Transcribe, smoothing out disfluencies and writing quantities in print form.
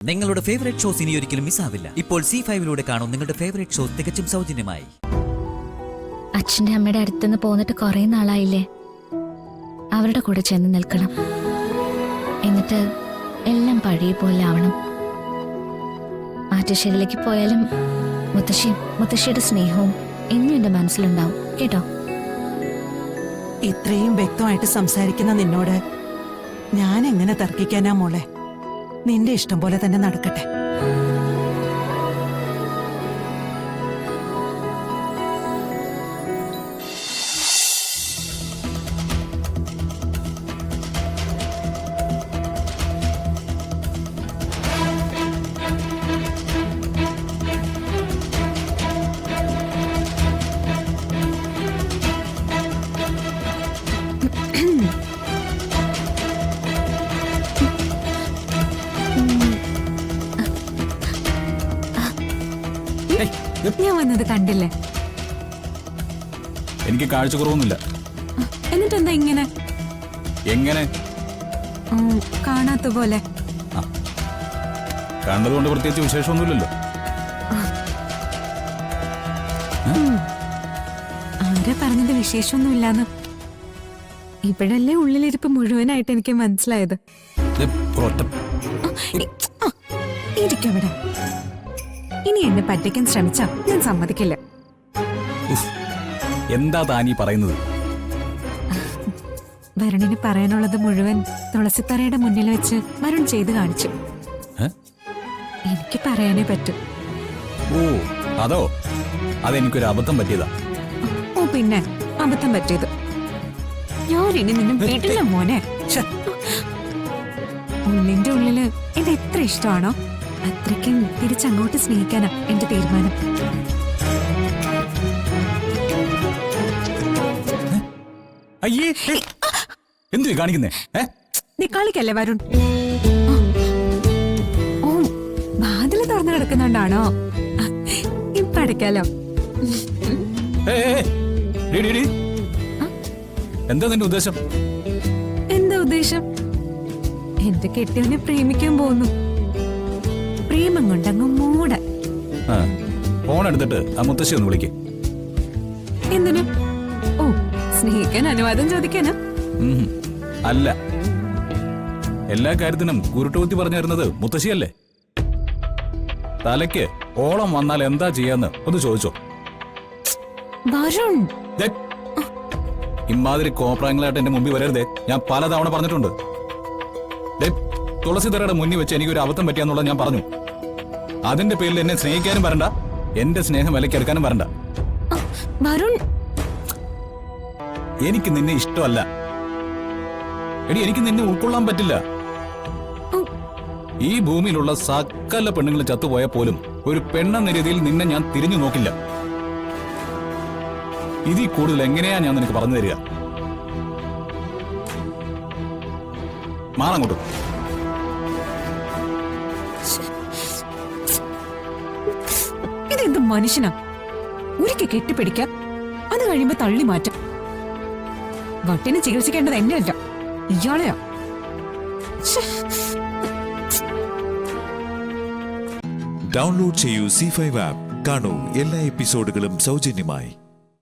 നിങ്ങളുടെ favourite shows ഇനി ഒരിക്കലും മിസ്സാവില്ല. ഇപ്പോൾ C5 കാണും നിങ്ങളുടെ ഫേവറേറ്റ് ഷോസ് തികച്ചും സൗജന്യമായി. അച്ഛൻ്റെ അമ്മയുടെ അടുത്തുനിന്ന് പോന്നിട്ട് കുറേ നാളായില്ലേ. അവരുടെ കൂടെ ചെന്ന് നിൽക്കണം, എന്നിട്ട് എല്ലാം പഴയ പോലെ ആവണം. മാറ്റശ്ശേരിയിലേക്ക് പോയാലും മുത്തശ്ശിയുടെ സ്നേഹവും എന്നും എന്റെ മനസ്സിലുണ്ടാവും കേട്ടോ. ഇത്രയും വ്യക്തമായിട്ട് സംസാരിക്കുന്ന നിന്നോട് ഞാൻ എങ്ങനെ തർക്കിക്കാനാ മോളെ? നിന്റെ ഇഷ്ടം പോലെ തന്നെ നടക്കട്ടെ. ഞാൻ വന്നത് കണ്ടില്ലേ? എനിക്ക് കാഴ്ച കുറവൊന്നുമില്ല. എന്നിട്ടെന്താ ഇങ്ങനെ എങ്ങനെ കാണാത്ത പോലെ? കണ്ടതുകൊണ്ട് പ്രത്യേകിച്ച് വിശേഷമൊന്നുമില്ലല്ലോ. ആരാ പറഞ്ഞത് വിശേഷമൊന്നുമില്ലാന്ന്? ഇപ്പോഴല്ലേ ഉള്ളിലിരിപ്പ് മുഴുവനായിട്ട് എനിക്ക് മനസ്സിലായത്. ഇരിക്കവിടെ. ഇനി എന്നെ പറ്റിക്കാൻ ശ്രമിച്ചാ ഞാൻ സമ്മതിക്കില്ല. എന്താ താനീ പറയുന്നത്? വരുണിന് പറയാനുള്ളത് മുഴുവൻ തുളസിത്തറയുടെ മുന്നിൽ വെച്ച് വരുൺ ചെയ്ത് കാണിച്ചു. എനിക്ക് പറയാനേ പറ്റൂ. ഓ അതോ? അതെനിക്കൊരു അബദ്ധം പറ്റിയതാ. ഓ പിന്നെ അബദ്ധം പറ്റിയത്. ഞാനിനി നിന്നും വീട്ടില്ല മോനെ. ഉള്ളിന്റെ ഉള്ളില് എന്നെ എത്ര ഇഷ്ടമാണോ അത്രയ്ക്കും തിരിച്ചങ്ങോട്ട് സ്നേഹിക്കാനാ എന്റെ തീരുമാനം. അയ്യേ, എന്തു കാണിക്കുന്നേ? നീ കളിക്കല്ലേ വരുൺ? ഓ വാതില് തുറന്നു കിടക്കുന്നുണ്ടാണോ? ഇപ്പടയ്ക്കാലോ. എന്താ നിന്റെ ഉദ്ദേശം? എന്താ ഉദ്ദേശം? എന്റെ കെട്ടിയവനെ പ്രേമിക്കാൻ പോകുന്നു. പ്രേമം കൊണ്ടങ്ങ് മൂട. ഫോൺ എടുത്തിട്ട് ആ മുത്തശ്ശി ഒന്ന് വിളിക്ക്. എന്തിനു? ഓ സ്നേഹിക്കാൻ അനുവാദം ചോദിക്കാനാ? അല്ല, എല്ലാ കാര്യത്തിനും കുരുട്ടുകുത്തി പറഞ്ഞു തരുന്നത് മുത്തശ്ശിയല്ലേ. തലയ്ക്ക് ഓളം വന്നാൽ എന്താ ചെയ്യാന്ന് ഒന്ന് ചോദിച്ചോ. വരുൺ, ഇമാതിരി കോപ്രായങ്ങളായിട്ട് എന്റെ മുമ്പിൽ വരരുതേ. ഞാൻ പലതവണ പറഞ്ഞിട്ടുണ്ട്. തുളസിത്തറയുടെ മുന്നിൽ വെച്ച് എനിക്കൊരു അബദ്ധം പറ്റിയാന്നുള്ളത് ഞാൻ പറഞ്ഞു. അതിന്റെ പേരിൽ എന്നെ സ്നേഹിക്കാനും വരണ്ട, എന്റെ സ്നേഹം വിലക്കെടുക്കാനും വരണ്ട. വരുൺ, എനിക്ക് നിന്നെ ഇഷ്ടമല്ല. എനിക്ക് നിന്നെ ഉൾക്കൊള്ളാൻ പറ്റില്ല. ഈ ഭൂമിയിലുള്ള സകല പെണ്ണുങ്ങൾ ചത്തുപോയാൽ പോലും ഒരു പെണ്ണെന്ന രീതിയിൽ നിന്നെ ഞാൻ തിരിഞ്ഞു നോക്കില്ല. ഇതിൽ കൂടുതൽ എങ്ങനെയാ ഞാൻ നിനക്ക് പറഞ്ഞു തരിക? മാറങ്ങോട്ട്. ഇതെന്ത് മനുഷ്യനാ? ഒരിക്കൽ കെട്ടിപ്പിടിക്കാം, അത് കഴിയുമ്പോ തള്ളി മാറ്റാം. വട്ടിന് ചികിത്സിക്കേണ്ടത് എന്നെയല്ല, ഇയാളെയാ. ഡൗൺലോഡ് ചെയ്യൂ C5 ആപ്പ്. കാണൂ എല്ലാ എപ്പിസോഡുകളും സൗജന്യമായി.